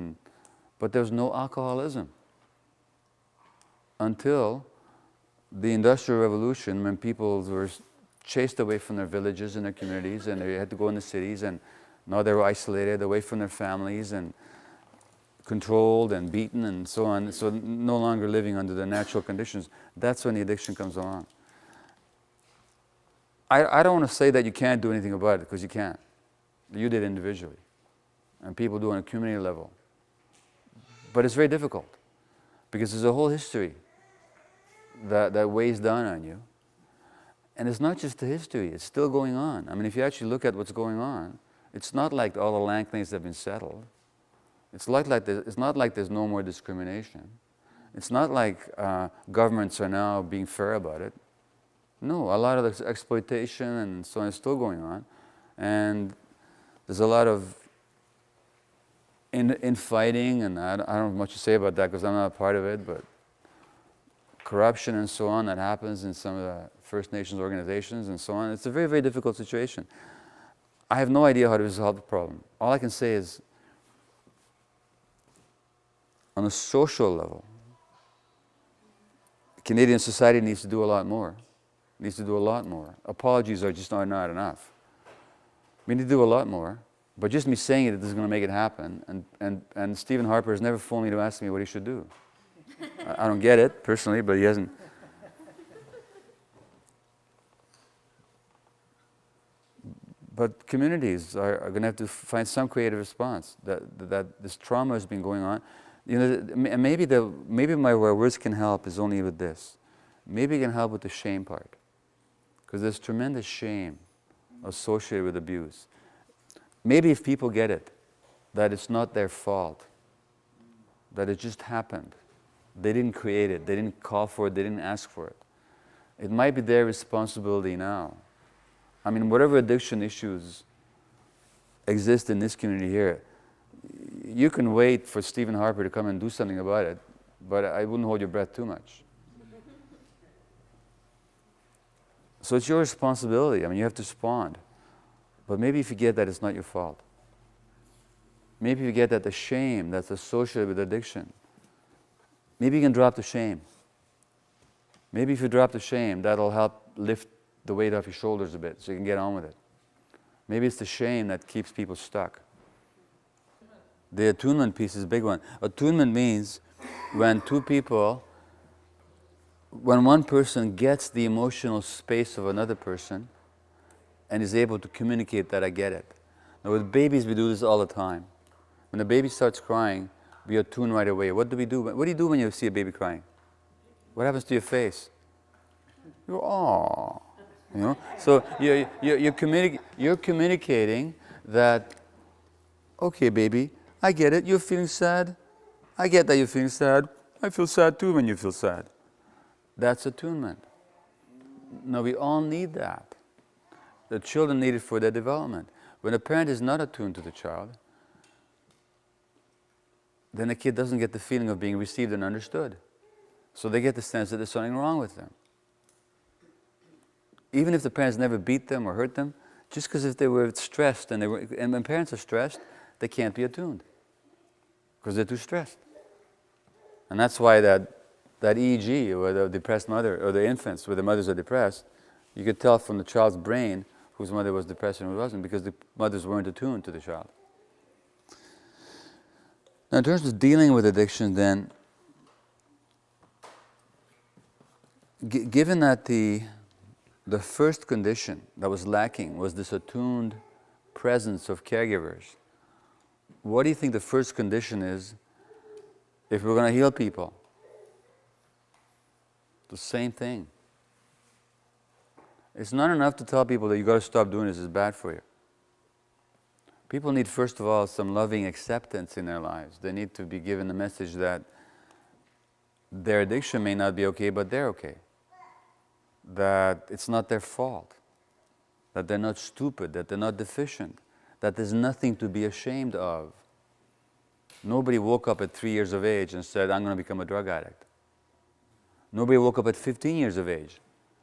but there was no alcoholism until the Industrial Revolution, when people were chased away from their villages and their communities, and they had to go in the cities, and now they were isolated away from their families and controlled and beaten and so on, so no longer living under the natural conditions. That's when the addiction comes along. I don't want to say that you can't do anything about it, because you can't. You did individually, and people do on a community level. But it's very difficult, because there's a whole history that weighs down on you. And it's not just the history, it's still going on. I mean, if you actually look at what's going on, it's not like all the land claims have been settled. It's not like there's no more discrimination. It's not like governments are now being fair about it. No, a lot of the exploitation and so on is still going on. And there's a lot of infighting, and I don't have much to say about that because I'm not a part of it, but corruption and so on that happens in some of the First Nations organizations and so on. It's a very, very difficult situation. I have no idea how to resolve the problem. All I can say is, on a social level, Canadian society needs to do a lot more. Needs to do a lot more. Apologies are just not enough. We need to do a lot more. But just me saying it isn't going to make it happen. And Stephen Harper has never phoned me to ask me what he should do. I don't get it, personally, but he hasn't. But communities are going to have to find some creative response that this trauma has been going on. You know, and maybe my words can help is only with this. Maybe it can help with the shame part, because there's tremendous shame associated with abuse. Maybe if people get it, that it's not their fault, that it just happened. They didn't create it, they didn't call for it, they didn't ask for it. It might be their responsibility now. I mean, whatever addiction issues exist in this community here, you can wait for Stephen Harper to come and do something about it, but I wouldn't hold your breath too much. So it's your responsibility. I mean, you have to respond. But maybe if you get that, it's not your fault. Maybe if you get that the shame that's associated with addiction, maybe you can drop the shame. Maybe if you drop the shame, that'll help lift the weight off your shoulders a bit so you can get on with it. Maybe it's the shame that keeps people stuck. The attunement piece is a big one. Attunement means when one person gets the emotional space of another person and is able to communicate that I get it. Now with babies we do this all the time. When a baby starts crying, we attune right away. What do we do? What do you do when you see a baby crying? What happens to your face? You go, "Aww." You know? So you're communicating that, okay baby, I get it, you're feeling sad. I get that you're feeling sad. I feel sad too when you feel sad. That's attunement. Now we all need that. The children need it for their development. When a parent is not attuned to the child, then the kid doesn't get the feeling of being received and understood. So they get the sense that there's something wrong with them. Even if the parents never beat them or hurt them, just because if they were stressed and when parents are stressed, they can't be attuned because they're too stressed. And that's why that EEG, or the depressed mother, or the infants where the mothers are depressed, you could tell from the child's brain whose mother was depressed and who wasn't, because the mothers weren't attuned to the child. Now in terms of dealing with addiction then, given that the first condition that was lacking was this attuned presence of caregivers, what do you think the first condition is if we're going to heal people? The same thing. It's not enough to tell people that you got to stop doing this, it's bad for you. People need, first of all, some loving acceptance in their lives. They need to be given the message that their addiction may not be okay, but they're okay. That it's not their fault. That they're not stupid, that they're not deficient, that there's nothing to be ashamed of. Nobody woke up at 3 years of age and said, I'm going to become a drug addict. Nobody woke up at 15 years of age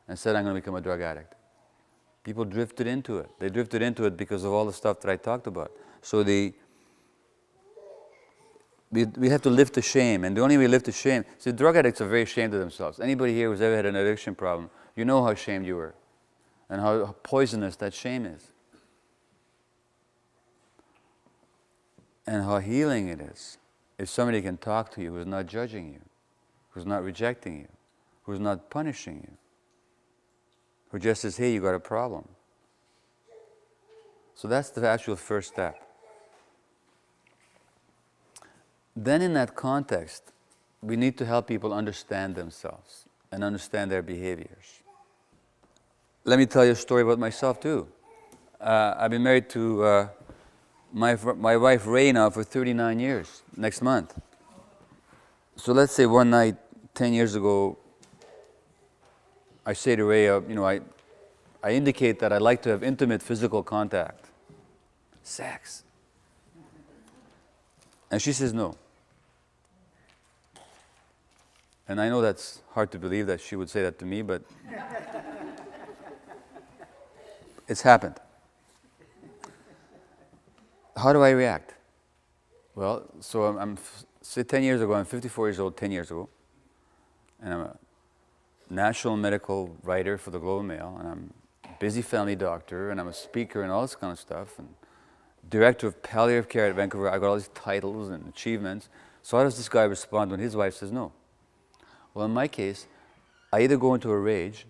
and said, I'm going to become a drug addict. People drifted into it. They drifted into it because of all the stuff that I talked about. So we have to lift the shame, and the only way we lift the shame, see, drug addicts are very ashamed of themselves. Anybody here who's ever had an addiction problem, you know how ashamed you were and how poisonous that shame is. And how healing it is if somebody can talk to you who's not judging you, who's not rejecting you, who's not punishing you, who just says, hey, you got a problem. So that's the actual first step. Then in that context, we need to help people understand themselves and understand their behaviors. Let me tell you a story about myself too. I've been married to my wife Ray now for 39 years, next month. So let's say one night, 10 years ago, I say to Ray, I indicate that I like to have intimate physical contact. Sex. And she says no. And I know that's hard to believe that she would say that to me, but it's happened. How do I react? Well, so say 10 years ago, I'm 54 years old, 10 years ago, and I'm a national medical writer for the Globe and Mail, and I'm a busy family doctor, and I'm a speaker and all this kind of stuff, and director of palliative care at Vancouver. I got all these titles and achievements. So how does this guy respond when his wife says no? Well, in my case, I either go into a rage,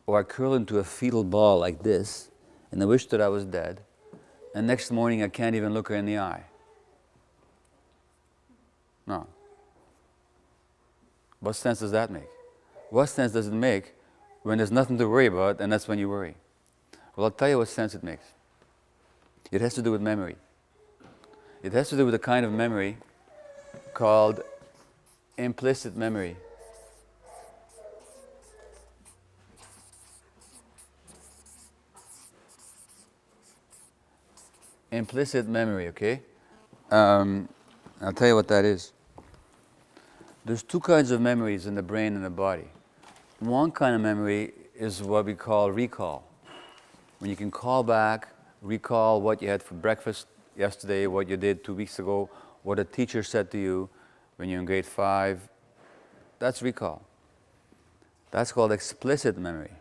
or I curl into a fetal ball like this, and I wish that I was dead, and next morning I can't even look her in the eye. No. What sense does that make? What sense does it make when there's nothing to worry about, and that's when you worry? Well, I'll tell you what sense it makes. It has to do with memory. It has to do with a kind of memory called implicit memory. Implicit memory, okay? I'll tell you what that is. There's two kinds of memories in the brain and the body. One kind of memory is what we call recall. When you can call back, recall what you had for breakfast yesterday, what you did 2 weeks ago, what a teacher said to you when you're in grade 5. That's recall. That's called explicit memory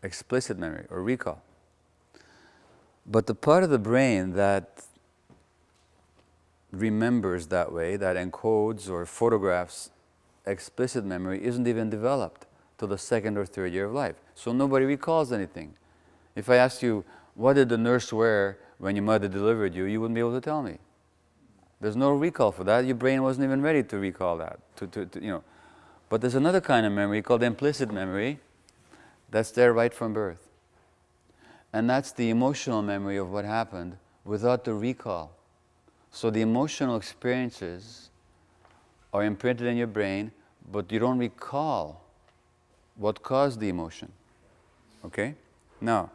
or recall. But the part of the brain that remembers that way, that encodes or photographs explicit memory, isn't even developed till the second or third year of life. So nobody recalls anything. If I asked you, what did the nurse wear when your mother delivered you, you wouldn't be able to tell me. There's no recall for that. Your brain wasn't even ready to recall that. But there's another kind of memory called implicit memory that's there right from birth. And that's the emotional memory of what happened without the recall. So the emotional experiences are imprinted in your brain, but you don't recall what caused the emotion. Okay? Now,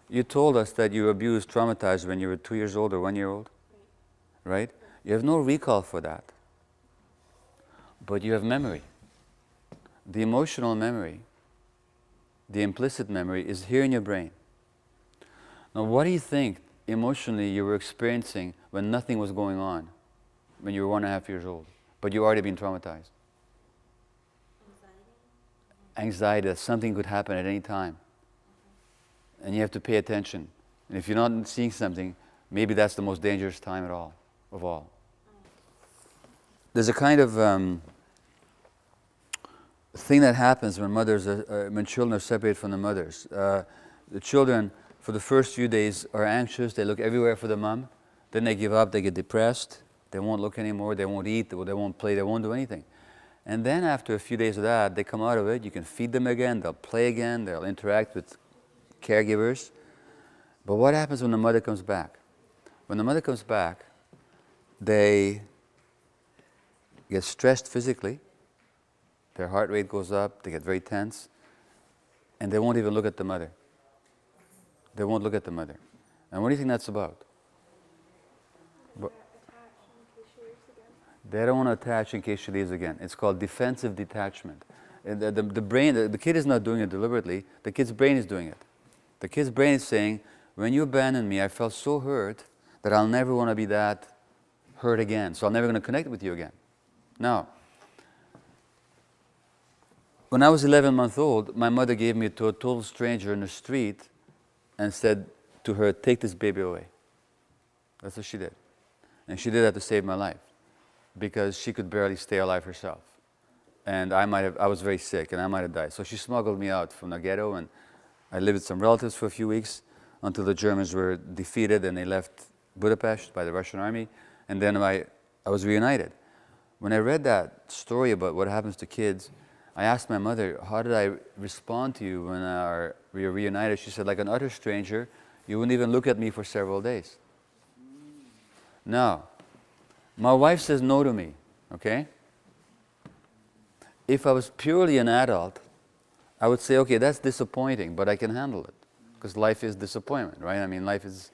you told us that you were abused, traumatized when you were 2 years old or 1 year old, right? You have no recall for that, but you have memory. The emotional memory, the implicit memory, is here in your brain. Now, what do you think emotionally you were experiencing when nothing was going on, when you were 1.5 years old, but you already been traumatized? Anxiety that something could happen at any time. And you have to pay attention. And if you're not seeing something, maybe that's the most dangerous time of all. There's a kind of thing that happens when when children are separated from the mothers. The children, for the first few days, are anxious. They look everywhere for the mom. Then they give up. They get depressed. They won't look anymore. They won't eat. They won't play. They won't do anything. And then after a few days of that, they come out of it. You can feed them again. They'll play again. They'll interact with caregivers. But what happens when the mother comes back? When the mother comes back, they get stressed physically. Their heart rate goes up. They get very tense. And they won't even look at the mother. They won't look at the mother. And what do you think that's about? They don't want to attach in case she leaves again. It's called defensive detachment. The brain, the kid is not doing it deliberately. The kid's brain is doing it. The kid's brain is saying, when you abandoned me, I felt so hurt that I'll never want to be that hurt again. So I'm never going to connect with you again. Now, when I was 11 months old, my mother gave me to a total stranger in the street and said to her, take this baby away. That's what she did. And she did that to save my life because she could barely stay alive herself. And I was very sick and I might have died. So she smuggled me out from the ghetto and I lived with some relatives for a few weeks until the Germans were defeated and they left Budapest by the Russian army. And then I was reunited. When I read that story about what happens to kids, I asked my mother, how did I respond to you when we were reunited? She said, like an utter stranger, you wouldn't even look at me for several days. Now, my wife says no to me, okay? If I was purely an adult, I would say, okay, that's disappointing, but I can handle it. Because life is disappointment, right? I mean, life is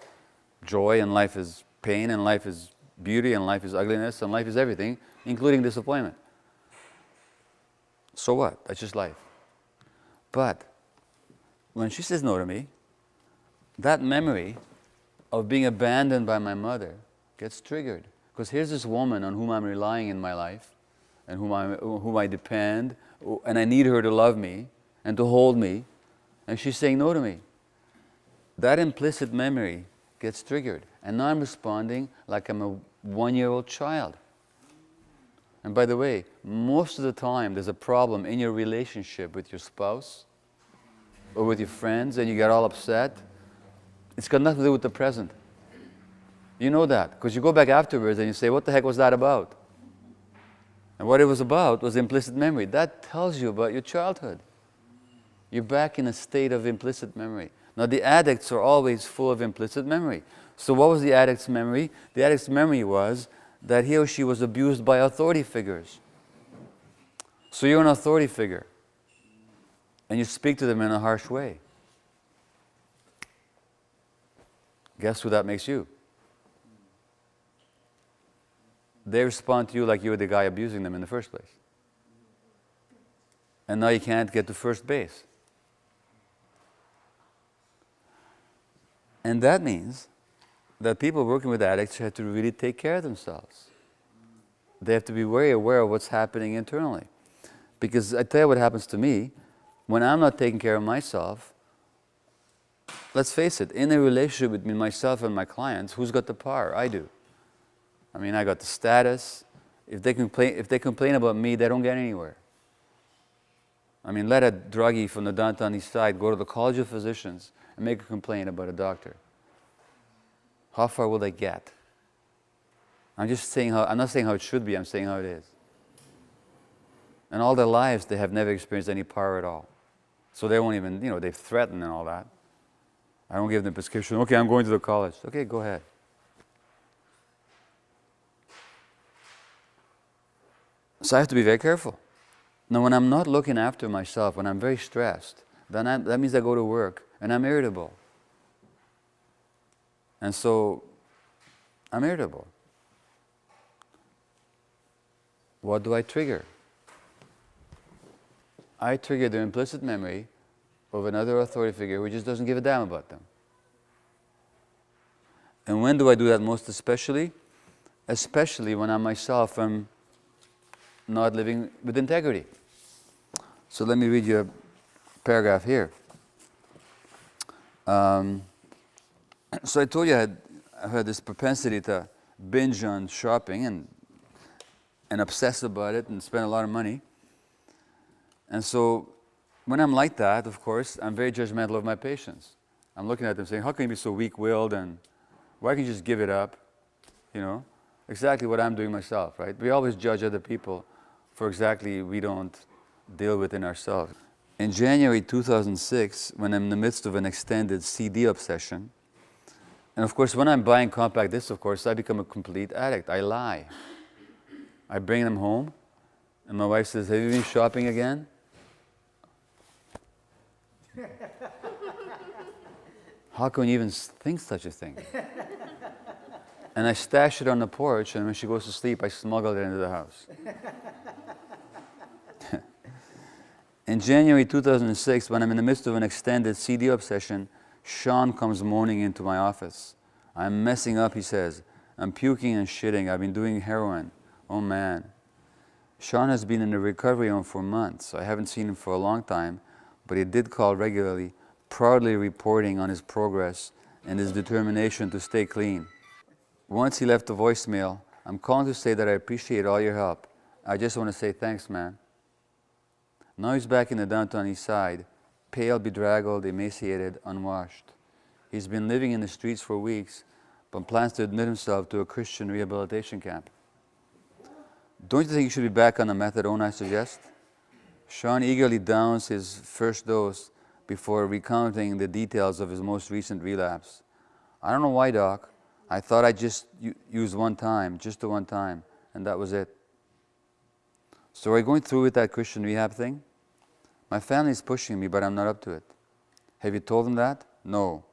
joy, and life is pain, and life is beauty, and life is ugliness, and life is everything, including disappointment. So what? That's just life. But when she says no to me, that memory of being abandoned by my mother gets triggered. Because here's this woman on whom I'm relying in my life, and whom I depend, and I need her to love me and to hold me, and she's saying no to me. That implicit memory gets triggered, and now I'm responding like I'm a 1-year-old child. And by the way, most of the time there's a problem in your relationship with your spouse or with your friends, and you get all upset. It's got nothing to do with the present. You know that, because you go back afterwards and you say, what the heck was that about? And what it was about was implicit memory. That tells you about your childhood. You're back in a state of implicit memory. Now, the addicts are always full of implicit memory. So what was the addict's memory? The addict's memory was that he or she was abused by authority figures. So you're an authority figure, and you speak to them in a harsh way. Guess who that makes you? They respond to you like you were the guy abusing them in the first place. And now you can't get to first base. And that means that people working with addicts have to really take care of themselves. They have to be very aware of what's happening internally. Because I tell you what happens to me, when I'm not taking care of myself, let's face it, in a relationship between myself and my clients, who's got the power? I do. I mean, I got the status. If they complain about me, they don't get anywhere. I mean, let a druggie from the downtown east side go to the College of Physicians and make a complaint about a doctor. How far will they get? I'm not saying how it should be, I'm saying how it is. And all their lives, they have never experienced any power at all. So they won't even, they've threatened and all that. I don't give them a prescription. Okay, I'm going to the college. Okay, go ahead. So I have to be very careful. Now, when I'm not looking after myself, when I'm very stressed, then that means I go to work and I'm irritable. And so, I'm irritable. What do I trigger? I trigger the implicit memory of another authority figure who just doesn't give a damn about them. And when do I do that most especially? Especially when I myself am not living with integrity. So let me read you a paragraph here. So I told you I had this propensity to binge on shopping and obsess about it and spend a lot of money. And so when I'm like that, of course, I'm very judgmental of my patients. I'm looking at them saying, how can you be so weak-willed and why can't you just give it up? Exactly what I'm doing myself, right? We always judge other people for exactly we don't deal with in ourselves. In January 2006, when I'm in the midst of an extended CD obsession, and of course when I'm buying compact discs, of course, I become a complete addict. I lie. I bring them home, and my wife says, have you been shopping again? How can you even think such a thing? And I stash it on the porch, and when she goes to sleep, I smuggle it into the house. In January 2006, when I'm in the midst of an extended CD obsession, Sean comes moaning into my office. I'm messing up, he says. I'm puking and shitting. I've been doing heroin. Oh man. Sean has been in a recovery home for months. I haven't seen him for a long time, but he did call regularly, proudly reporting on his progress and his determination to stay clean. Once he left a voicemail, I'm calling to say that I appreciate all your help. I just want to say thanks, man. Now he's back in the downtown east side, pale, bedraggled, emaciated, unwashed. He's been living in the streets for weeks, but plans to admit himself to a Christian rehabilitation camp. Don't you think you should be back on the methadone, I suggest? Sean eagerly downs his first dose before recounting the details of his most recent relapse. I don't know why, Doc. I thought I just used one time, just the one time, and that was it. So are you going through with that Christian rehab thing? My family's pushing me, but I'm not up to it. Have you told them that? No.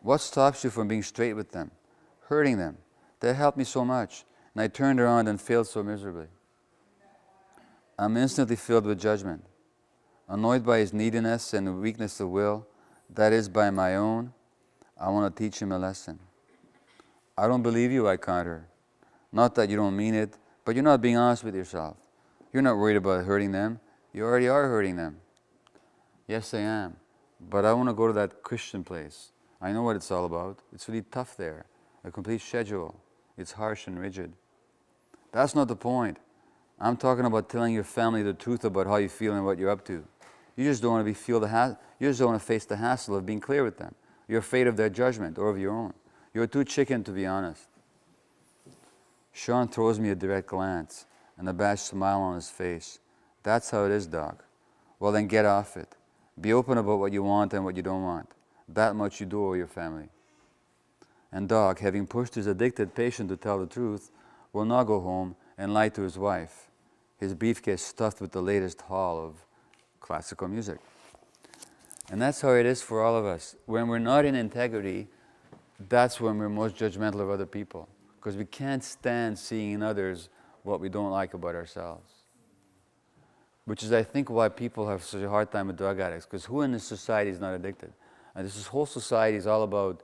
What stops you from being straight with them? Hurting them. That helped me so much, and I turned around and failed so miserably. I'm instantly filled with judgment, annoyed by his neediness and weakness of will, that is, by my own. I want to teach him a lesson. I don't believe you, I counter. Not that you don't mean it, but you're not being honest with yourself. You're not worried about hurting them. You already are hurting them. Yes, I am. But I want to go to that Christian place. I know what it's all about. It's really tough there. A complete schedule. It's harsh and rigid. That's not the point. I'm talking about telling your family the truth about how you feel and what you're up to. You just don't want to you just don't want to face the hassle of being clear with them. You're afraid of their judgment or of your own. You're too chicken to be honest. Sean throws me a direct glance, an abashed smile on his face. That's how it is, Doc. Well, then get off it. Be open about what you want and what you don't want. That much you do owe your family. And Doc, having pushed his addicted patient to tell the truth, will now go home and lie to his wife, his briefcase stuffed with the latest haul of classical music. And that's how it is for all of us. When we're not in integrity, that's when we're most judgmental of other people, because we can't stand seeing in others what we don't like about ourselves. Which is, I think, why people have such a hard time with drug addicts, because who in this society is not addicted? And this whole society is all about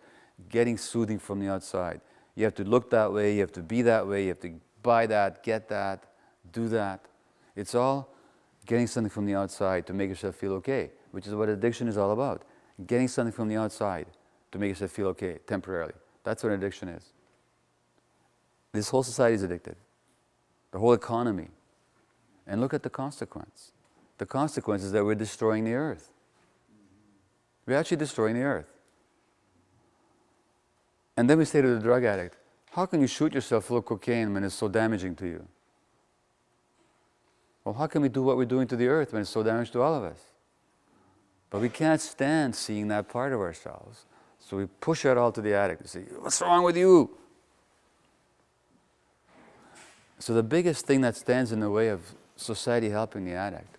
getting soothing from the outside. You have to look that way, you have to be that way, you have to buy that, get that, do that. It's all getting something from the outside to make yourself feel okay, which is what addiction is all about. Getting something from the outside to make yourself feel okay, temporarily. That's what addiction is. This whole society is addicted. The whole economy. And look at the consequence. The consequence is that we're destroying the earth. We're actually destroying the earth. And then we say to the drug addict, how can you shoot yourself full of cocaine when it's so damaging to you? Well, how can we do what we're doing to the earth when it's so damaging to all of us? But we can't stand seeing that part of ourselves. So we push it all to the addict and say, what's wrong with you? So the biggest thing that stands in the way of society helping the addict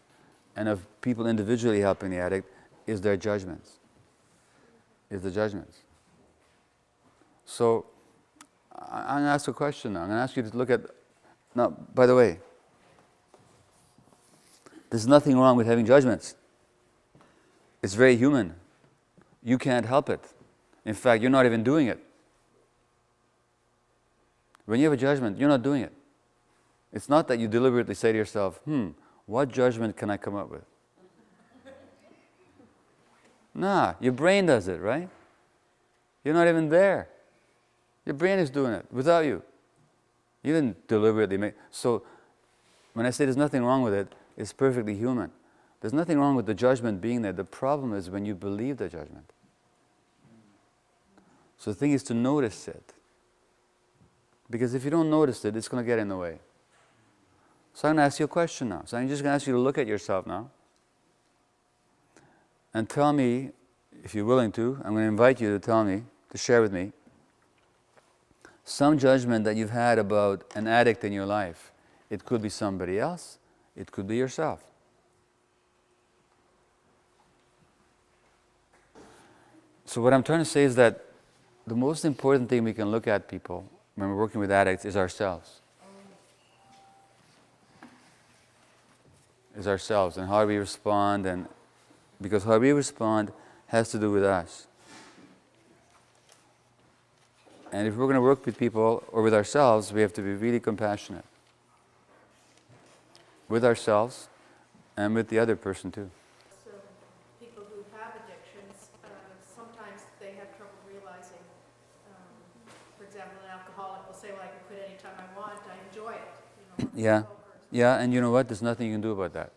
and of people individually helping the addict is their judgments. Is the judgments. So I'm going to ask a question now. I'm going to ask you to look at, now, by the way, there's nothing wrong with having judgments. It's very human. You can't help it. In fact, you're not even doing it. When you have a judgment, you're not doing it. It's not that you deliberately say to yourself, what judgment can I come up with? Nah, your brain does it, right? You're not even there. Your brain is doing it without you. You didn't deliberately make. So when I say there's nothing wrong with it, it's perfectly human. There's nothing wrong with the judgment being there. The problem is when you believe the judgment. So the thing is to notice it. Because if you don't notice it, it's going to get in the way. So I'm going to ask you a question now. So I'm just going to ask you to look at yourself now. And tell me, if you're willing to, I'm going to invite you to tell me, to share with me, some judgment that you've had about an addict in your life. It could be somebody else. It could be yourself. So what I'm trying to say is that the most important thing we can look at people when we're working with addicts is ourselves. Is ourselves and how we respond, and because how we respond has to do with us. And if we're going to work with people or with ourselves, we have to be really compassionate. With ourselves and with the other person too. So people who have addictions, sometimes they have trouble realizing, for example, an alcoholic will say, well, I can quit anytime I want, I enjoy it. Yeah. Yeah, and you know what? There's nothing you can do about that.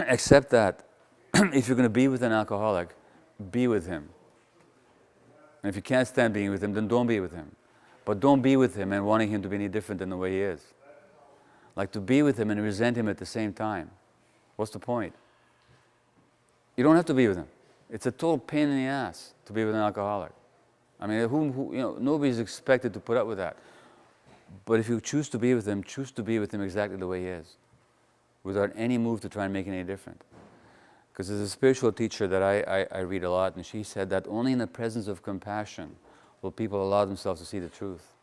Except that if you're going to be with an alcoholic, be with him. And if you can't stand being with him, then don't be with him. But don't be with him and wanting him to be any different than the way he is. Like to be with him and resent him at the same time. What's the point? You don't have to be with him. It's a total pain in the ass to be with an alcoholic. I mean, nobody's expected to put up with that. But if you choose to be with him exactly the way he is, without any move to try and make it any different. Because there's a spiritual teacher that I read a lot, and she said that only in the presence of compassion will people allow themselves to see the truth.